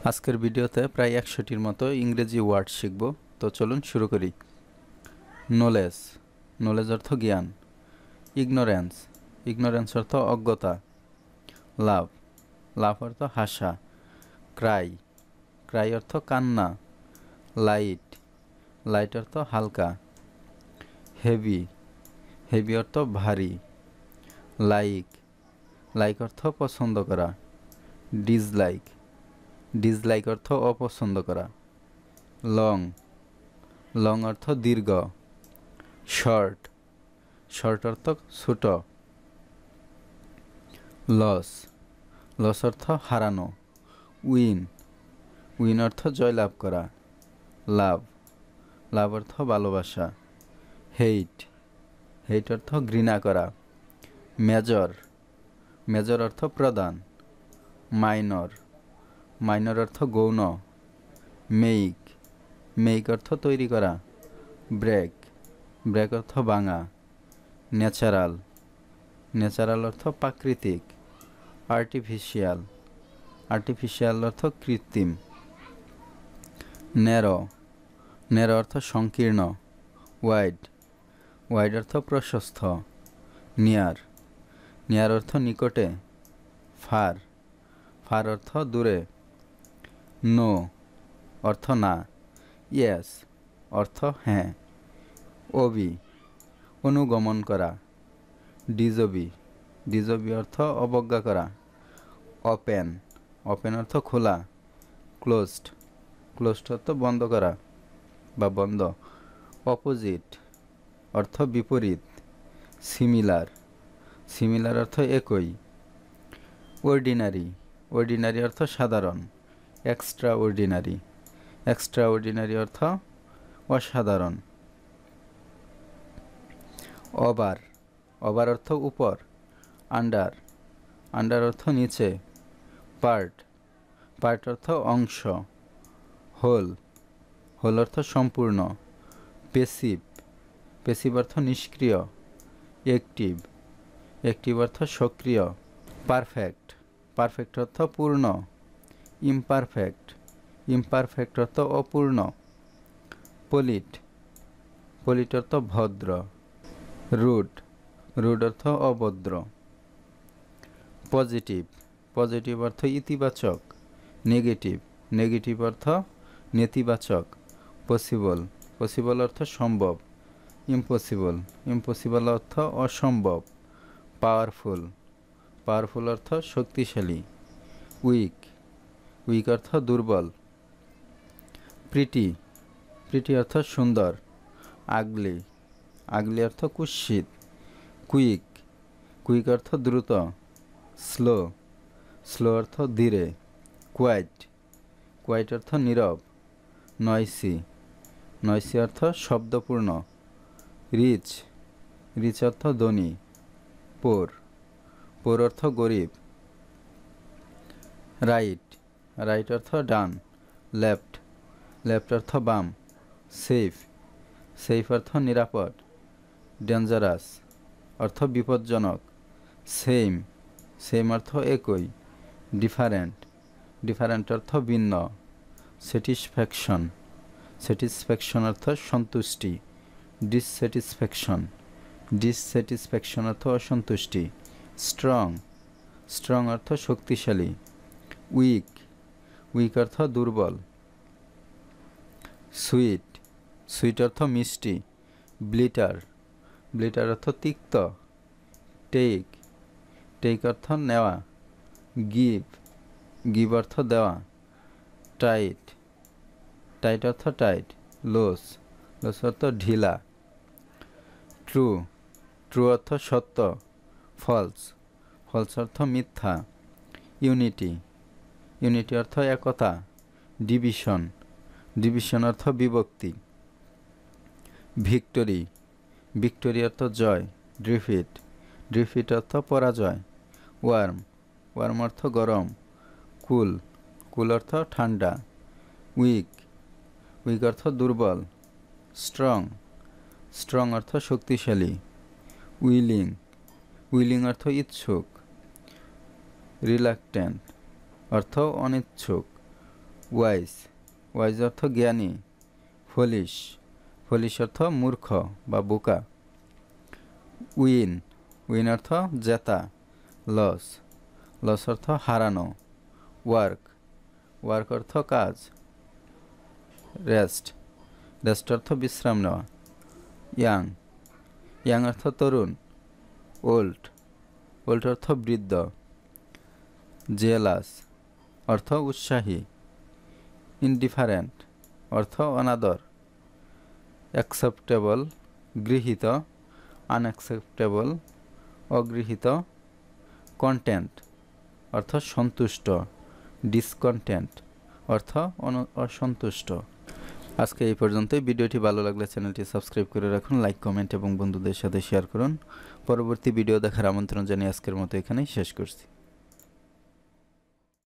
আজকের ভিডিওতে প্রায় 100টির মতো ইংরেজি ওয়ার্ড শিখব। তো চলুন শুরু করি। নলেজ, নলেজ অর্থ জ্ঞান। ইগনোরেন্স, ইগনোরেন্স অর্থ অজ্ঞতা। লাভ, লাভ অর্থ হাসা। ক্রাই, ক্রাই অর্থ কান্না। লাইট, লাইট অর্থ হালকা। হেভি, হেভি অর্থ ভারী। লাইক, লাইক অর্থ পছন্দ করা। ডিসলাইক, ডিসলাইক অর্থ অপছন্দ করা। লং, লং অর্থ দীর্ঘ। শর্ট, শর্ট অর্থ ছোট। লস, লস অর্থ হারানো। উইন, উইন অর্থ জয়লাভ করা। লাভ, লাভ অর্থ ভালোবাসা। হেইট, হেইট অর্থ ঘৃণা করা। মেজর, মেজর অর্থ প্রদান। মাইনর, মাইনর অর্থ গৌণ। মেইক, মেইক অর্থ তৈরি করা। ব্রেক, ব্রেক অর্থ ভাঙা। ন্যাচারাল, ন্যাচারাল অর্থ প্রাকৃতিক। আর্টিফিশিয়াল, আর্টিফিশিয়াল অর্থ কৃত্রিম। ন্যারো, ন্যারো অর্থ সংকীর্ণ। ওয়াইড, ওয়াইড অর্থ প্রশস্ত। নিয়ার, নিয়ার অর্থ নিকটে। ফার, ফার অর্থ দূরে। নো অর্থ না। ইয়েস অর্থ হ্যাঁ। ওবি, অনুগমন করা। ডিজবি, ডিজবি অর্থ অবজ্ঞা করা। ওপেন, ওপেন অর্থ খোলা। ক্লোজড, ক্লোজড অর্থ বন্ধ করা বা বন্ধ। অপোজিট অর্থ বিপরীত। সিমিলার, সিমিলার অর্থ একই। অর্ডিনারি, অর্ডিনারি অর্থ সাধারণ। এক্সট্রা অর্ডিনারি, এক্সট্রা অর্ডিনারি অর্থ অসাধারণ। ওভার, ওভার অর্থ উপর। আন্ডার, আন্ডার অর্থ নিচে। পার্ট, পার্ট অর্থ অংশ। হোল, হোল অর্থ সম্পূর্ণ। পেসিভ, পেসিভ অর্থ নিষ্ক্রিয়। অ্যাক্টিভ, অ্যাক্টিভ অর্থ সক্রিয়। পারফেক্ট, পারফেক্ট অর্থ পূর্ণ। ইমপারফেক্ট, ইমপারফেক্ট অর্থ অপূর্ণ। পলিট, পলিট অর্থ ভদ্র। রুড, রুড অর্থ অভদ্র। পজিটিভ, পজিটিভ অর্থ ইতিবাচক। নেগেটিভ, নেগেটিভ অর্থ নেতিবাচক। পসিবল, পসিবল অর্থ সম্ভব। ইম্পসিবল, ইম্পসিবল অর্থ অসম্ভব। পাওয়ারফুল, পাওয়ারফুল অর্থ শক্তিশালী। উইক, উইক অর্থ দুর্বল। প্রিটি, প্রিটি অর্থ সুন্দর। আগলি, আগলি অর্থ কুৎসিত। কুইক, কুইক অর্থ দ্রুত। স্লো, স্লো অর্থ ধীরে। কোয়াইট, কোয়াইট অর্থ নীরব। নয়সি, নয়সি অর্থ শব্দপূর্ণ। রিচ, রিচ অর্থ ধনী। পোর, পোর অর্থ গরিব। রাইট, রাইট অর্থ ডান। লেফট, লেফট অর্থ বাম। সেফ, সেফ অর্থ নিরাপদ। ডেঞ্জারাস অর্থ বিপজ্জনক। সেম, সেম অর্থ একই। ডিফারেন্ট, ডিফারেন্ট অর্থ ভিন্ন। স্যাটিসফ্যাকশন, স্যাটিসফ্যাকশন অর্থ সন্তুষ্টি। ডিসস্যাটিসফ্যাকশন, ডিসস্যাটিসফ্যাকশন অর্থ অসন্তুষ্টি। স্ট্রং, স্ট্রং অর্থ শক্তিশালী। উইক, উইক অর্থ দুর্বল। সুইট, সুইট অর্থ মিষ্টি। ব্লিটার, ব্লিটার অর্থ তিক্ত। টেক, টেক অর্থ নেওয়া। গিভ, গিভ অর্থ দেওয়া। টাইট, টাইট অর্থ টাইট। লুজ, লুজ অর্থ ঢিলা। ট্রু, ট্রু অর্থ সত্য। ফলস, ফলস অর্থ মিথ্যা। ইউনিটি, ইউনিটি অর্থ একতা। ডিভিশন, ডিভিশন অর্থ বিভক্তি। ভিক্টোরি, ভিক্টোরি অর্থ জয়। ডিফিট, ডিফিট অর্থ পরাজয়। ওয়ার্ম, ওয়ার্ম অর্থ গরম। কুল, কুল অর্থ ঠান্ডা। উইক, উইক অর্থ দুর্বল। স্ট্রং, স্ট্রং অর্থ শক্তিশালী। উইলিং, উইলিং অর্থ ইচ্ছুক। রিলাক্ট্যান্ট অর্থ অনিচ্ছুক। ওয়াইজ, ওয়াইজ অর্থ জ্ঞানী। ফলিশ, ফলিশ অর্থ মূর্খ বা বোকা। উইন, উইন অর্থ জেতা। লস, লস অর্থ হারানো। ওয়ার্ক, ওয়ার্ক অর্থ কাজ। রেস্ট, রেস্ট অর্থ বিশ্রাম নেওয়া। ইয়াং, ইয়াং অর্থ তরুণ। ওল্ড, ওল্ড অর্থ বৃদ্ধ। জেলাস অর্থ উৎসাহী। ইনডিফারেন্ট অর্থ অনাদর। অ্যাকসেপ্টেবল গৃহীত, আনঅ্যাকসেপ্টেবল অগৃহীত। কন্টেন্ট অর্থ সন্তুষ্ট। ডিসকন্টেন্ট অর্থ অসন্তুষ্ট। আজকে এই পর্যন্তই। ভিডিওটি ভালো লাগলে চ্যানেলটি সাবস্ক্রাইব করে রাখুন, লাইক কমেন্ট এবং বন্ধুদের সাথে শেয়ার করুন। পরবর্তী ভিডিও দেখার আমন্ত্রণ জানিয়ে আজকের মতো এখানেই শেষ করছি।